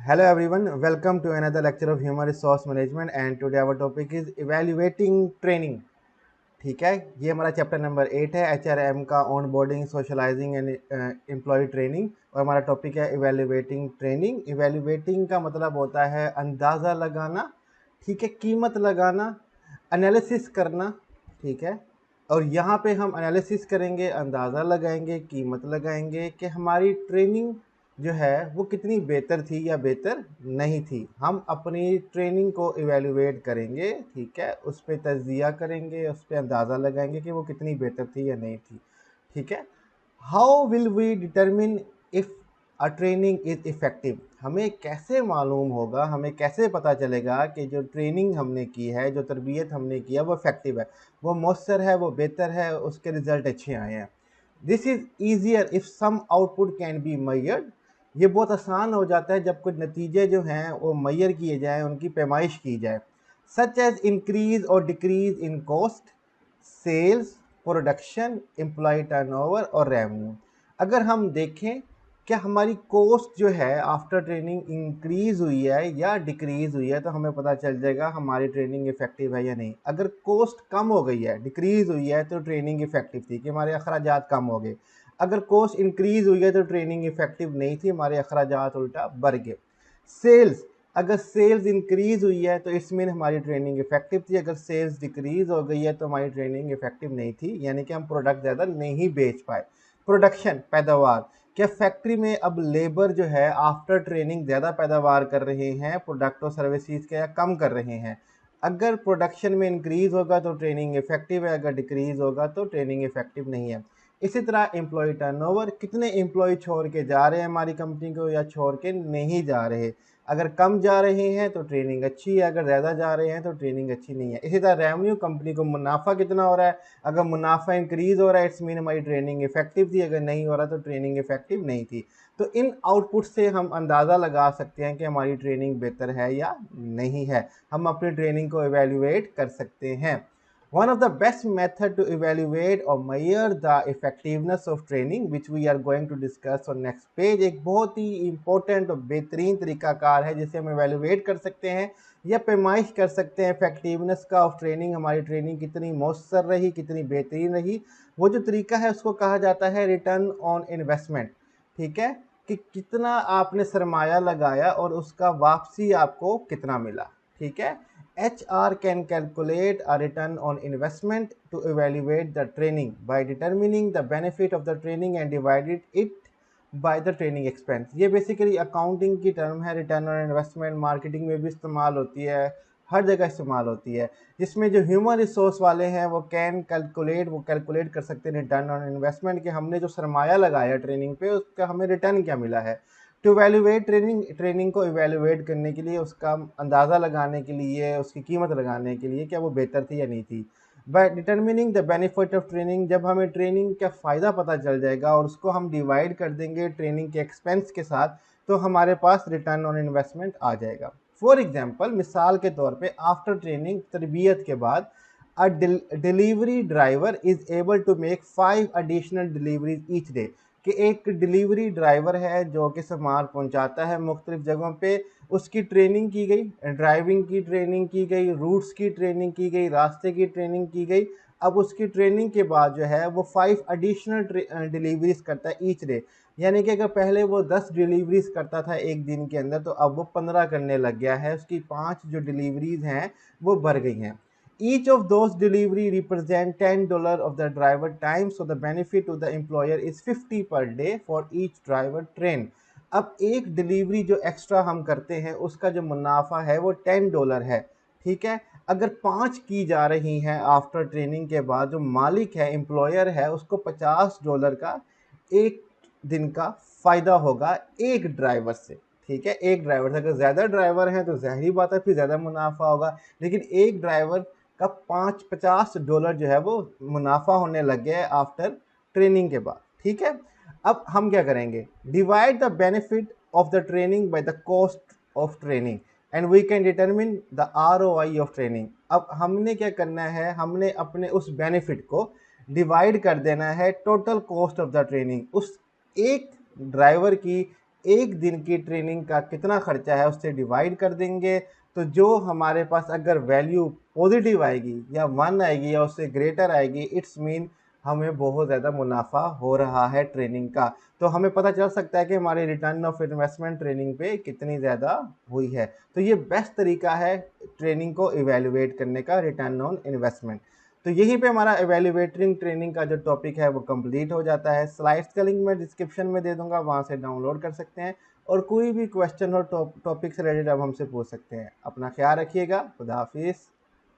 Hello everyone, welcome to another lecture of Human Resource Management and today our topic is evaluating training। ठीक है, ये हमारा chapter number 8 है HRM का onboarding socialising and employee training और हमारा topic है इवेल्युएटिंग ट्रेनिंग। इवेल्युएटिंग का मतलब होता है अंदाज़ा लगाना, ठीक है, कीमत लगाना, एनालिसिस करना, ठीक है। और यहाँ पे हम एनालिसिस करेंगे, अंदाज़ा लगाएंगे, कीमत लगाएंगे कि हमारी ट्रेनिंग जो है वो कितनी बेहतर थी या बेहतर नहीं थी। हम अपनी ट्रेनिंग को इवेल्युएट करेंगे, ठीक है, उस पर तज्जिया करेंगे, उस पर अंदाज़ा लगाएंगे कि वो कितनी बेहतर थी या नहीं थी, ठीक है। How will we determine if a training is effective. हमें कैसे मालूम होगा, हमें कैसे पता चलेगा कि जो ट्रेनिंग हमने की है, जो तरबियत हमने की है वो इफ़ेक्टिव है, वो मौसर है, वो बेहतर है, उसके रिज़ल्ट अच्छे आए हैं। This is easier if some output can be measured. ये बहुत आसान हो जाता है जब कुछ नतीजे जो हैं वो मेजर किए जाएँ, उनकी पैमाइश की जाए। सच एज इंक्रीज और decrease in cost, sales, production, employee turnover और रेवेन्यू। अगर हम देखें क्या हमारी कॉस्ट जो है आफ्टर ट्रेनिंग इंक्रीज हुई है या डिक्रीज हुई है, तो हमें पता चल जाएगा हमारी ट्रेनिंग इफेक्टिव है या नहीं। अगर कॉस्ट कम हो गई है, डिक्रीज हुई है, तो ट्रेनिंग इफेक्टिव थी कि हमारे अखराजात कम हो गए। अगर कॉस्ट इंक्रीज हुई है तो ट्रेनिंग इफेक्टिव नहीं थी, हमारे अखराजात उल्टा बढ़ गए। सेल्स, अगर सेल्स इंक्रीज हुई है तो इसमें हमारी ट्रेनिंग इफेक्टिव थी। अगर सेल्स डिक्रीज हो गई है तो हमारी ट्रेनिंग इफेक्टिव नहीं थी, यानी कि हम प्रोडक्ट ज़्यादा नहीं बेच पाए। प्रोडक्शन, पैदावार, क्या फैक्ट्री में अब लेबर जो है आफ्टर ट्रेनिंग ज़्यादा पैदावार कर रहे हैं प्रोडक्ट और सर्विसेज के, या कम कर रहे हैं। अगर प्रोडक्शन में इंक्रीज होगा तो ट्रेनिंग इफेक्टिव है, अगर डिक्रीज होगा तो ट्रेनिंग इफेक्टिव नहीं है। इसी तरह एम्प्लॉय टर्नओवर, कितने एम्प्लॉय छोड़ के जा रहे हैं हमारी कंपनी को या छोड़ के नहीं जा रहे। अगर कम जा रहे हैं तो ट्रेनिंग अच्छी है, अगर ज़्यादा जा रहे हैं तो ट्रेनिंग अच्छी नहीं है। इसी तरह रेवेन्यू, कंपनी को मुनाफा कितना हो रहा है। अगर मुनाफा इंक्रीज हो रहा है इट्स मीन हमारी ट्रेनिंग इफेक्टिव थी, अगर नहीं हो रहा तो ट्रेनिंग इफेक्टिव नहीं थी। तो इन आउटपुट से हम अंदाज़ा लगा सकते हैं कि हमारी ट्रेनिंग बेहतर है या नहीं है। हम अपनी ट्रेनिंग को एवेल्युएट कर सकते हैं। One of the best method to evaluate or measure the effectiveness of training, which we are going to discuss on next page, एक बहुत ही important और बेहतरीन तरीकाकार है जिसे हम evaluate कर सकते हैं या पैमाइश कर सकते हैं effectiveness का of training, हमारी ट्रेनिंग कितनी मौसर रही, कितनी बेहतरीन रही। वो जो तरीका है उसको कहा जाता है रिटर्न ऑन इन्वेस्टमेंट, ठीक है, कि कितना आपने सरमाया लगाया और उसका वापसी आपको कितना मिला, ठीक है। HR can calculate a return on investment to evaluate the training by determining the benefit of the training and divided it by the training expense। ये बेसिकली अकाउंटिंग की टर्म है। रिटर्न ऑन इन्वेस्टमेंट मार्केटिंग में भी इस्तेमाल होती है, हर जगह इस्तेमाल होती है। जिसमें जो ह्यूमन रिसोर्स वाले हैं वो वो कैलकुलेट कर सकते हैं रिटर्न ऑन इन्वेस्टमेंट कि हमने जो सरमाया लगाया ट्रेनिंग पे उसका हमें रिटर्न क्या मिला है। टू वैल्यूएट ट्रेनिंग, ट्रेनिंग को इवेल्युएट करने के लिए, उसका अंदाज़ा लगाने के लिए, उसकी कीमत लगाने के लिए क्या वो बेहतर थी या नहीं थी। By determining the benefit of training, जब हमें ट्रेनिंग का फ़ायदा पता चल जाएगा और उसको हम डिवाइड कर देंगे ट्रेनिंग के एक्सपेंस के साथ, तो हमारे पास रिटर्न ऑन इन्वेस्टमेंट आ जाएगा। फॉर एग्जाम्पल, मिसाल के तौर पे आफ्टर ट्रेनिंग, तरबियत के बाद, a delivery driver is able to make 5 additional deliveries each day, कि एक डिलीवरी ड्राइवर है जो कि सामान पहुंचाता है मुख्तलिफ जगहों पे। उसकी ट्रेनिंग की गई, ड्राइविंग की ट्रेनिंग की गई, रूट्स की ट्रेनिंग की गई, रास्ते की ट्रेनिंग की गई। अब उसकी ट्रेनिंग के बाद जो है वो 5 एडिशनल डिलीवरीज करता है ईच डे। यानी कि अगर पहले वो 10 डिलीवरीज करता था एक दिन के अंदर, तो अब वो 15 करने लग गया है। उसकी 5 जो डिलीवरीज हैं वो बढ़ गई हैं। Each of those delivery represent $10 of the driver time, so the benefit to the employer is 50 per day for each driver train। अब एक डिलीवरी जो एक्स्ट्रा हम करते हैं उसका जो मुनाफा है वो $10 है, ठीक है। अगर 5 की जा रही हैं आफ्टर ट्रेनिंग के बाद, जो मालिक है, एम्प्लॉयर है, उसको $50 का एक दिन का फ़ायदा होगा एक ड्राइवर से, ठीक है, एक ड्राइवर से। अगर ज़्यादा ड्राइवर हैं तो ज़ाहिर बात है फिर ज़्यादा मुनाफा होगा, लेकिन एक ड्राइवर का 50 जो है वो मुनाफा होने लग गया है आफ्टर ट्रेनिंग के बाद, ठीक है। अब हम क्या करेंगे, divide the benefit of the training by the cost of training and we can determine the ROI of training. अब हमने क्या करना है, हमने अपने उस बेनिफिट को डिवाइड कर देना है total cost of the training, उस एक ड्राइवर की एक दिन की ट्रेनिंग का कितना खर्चा है उससे डिवाइड कर देंगे, तो जो हमारे पास अगर वैल्यू पॉजिटिव आएगी या 1 आएगी या उससे ग्रेटर आएगी, इट्स मीन हमें बहुत ज़्यादा मुनाफा हो रहा है ट्रेनिंग का। तो हमें पता चल सकता है कि हमारी रिटर्न ऑफ इन्वेस्टमेंट ट्रेनिंग पे कितनी ज़्यादा हुई है। तो ये बेस्ट तरीका है ट्रेनिंग को इवेल्युएट करने का, रिटर्न ऑन इन्वेस्टमेंट। तो यहीं पे हमारा इवेल्युएटिंग ट्रेनिंग का जो टॉपिक है वो कंप्लीट हो जाता है। स्लाइड्स का लिंक मैं डिस्क्रिप्शन में दे दूंगा, वहाँ से डाउनलोड कर सकते हैं और कोई भी क्वेश्चन और टॉपिक से रिलेटेड आप हमसे पूछ सकते हैं। अपना ख्याल रखिएगा। खुदा हाफिज़।